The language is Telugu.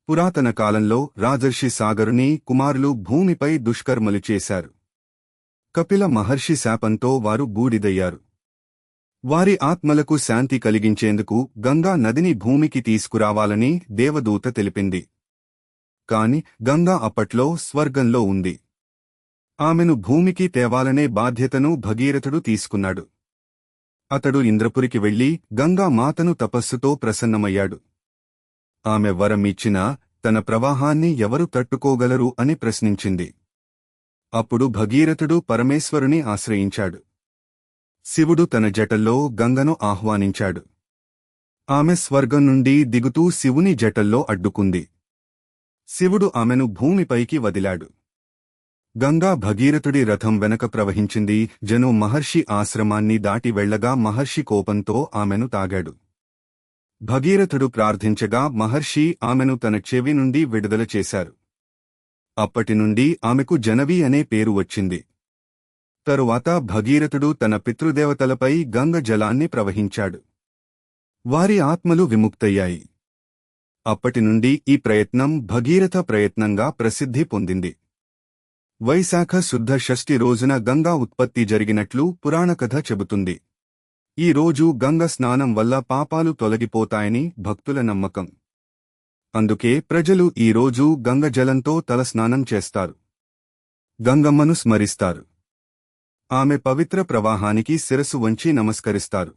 పురాతన కాలంలో రాజర్షి సాగరుని కుమారులు భూమిపై దుష్కర్మలు చేశారు. కపిల మహర్షి శాపంతో వారు బూడిదయ్యారు. వారి ఆత్మలకు శాంతి కలిగించేందుకు గంగా నదిని భూమికి తీసుకురావాలని దేవదూత తెలిపింది. కాని గంగా అప్పట్లో స్వర్గంలో ఉంది. ఆమెను భూమికి తేవాలనే బాధ్యతను భగీరథుడు తీసుకున్నాడు. అతడు ఇంద్రపురికి వెళ్లి గంగా మాతను తపస్సుతో ప్రసన్నమయ్యాడు. ఆమె వరం ఇచ్చినా తన ప్రవాహాన్ని ఎవరు తట్టుకోగలరు అని ప్రశ్నించింది. అప్పుడు భగీరథుడు పరమేశ్వరుని ఆశ్రయించాడు. శివుడు తన జటల్లో గంగను ఆహ్వానించాడు. ఆమె స్వర్గం నుండి దిగుతూ శివుని జటల్లో అడ్డుకుంది. శివుడు ఆమెను భూమిపైకి వదిలాడు. గంగా భగీరథుడి రథం వెనక ప్రవహించింది. జను మహర్షి ఆశ్రమాన్ని దాటి వెళ్లగా మహర్షి కోపంతో ఆమెను తాగాడు. భగీరథుడు ప్రార్థించగా మహర్షి ఆమెను తన చెవి నుండి విడుదల చేశారు. అప్పటినుండి ఆమెకు జనవి అనే పేరు వచ్చింది. తరువాత భగీరథుడు తన పితృదేవతలపై గంగ జలాన్ని ప్రవహించాడు. వారి ఆత్మలు విముక్తయ్యాయి. అప్పటినుండి ఈ ప్రయత్నం భగీరథ ప్రయత్నంగా ప్రసిద్ధి పొందింది. వైశాఖ శుద్ధ షష్ఠి రోజున గంగా ఉత్పత్తి జరిగినట్లు పురాణకథ చెబుతుంది. ఈ రోజు గంగ స్నానం వల్ల పాపాలు తొలగిపోతాయని భక్తుల నమ్మకం. అందుకే ప్రజలు ఈ రోజు గంగ జలంతో తలస్నానం చేస్తారు. గంగమ్మను స్మరిస్తారు. ఆమె పవిత్ర ప్రవాహానికి శిరసు వంచి నమస్కరిస్తారు.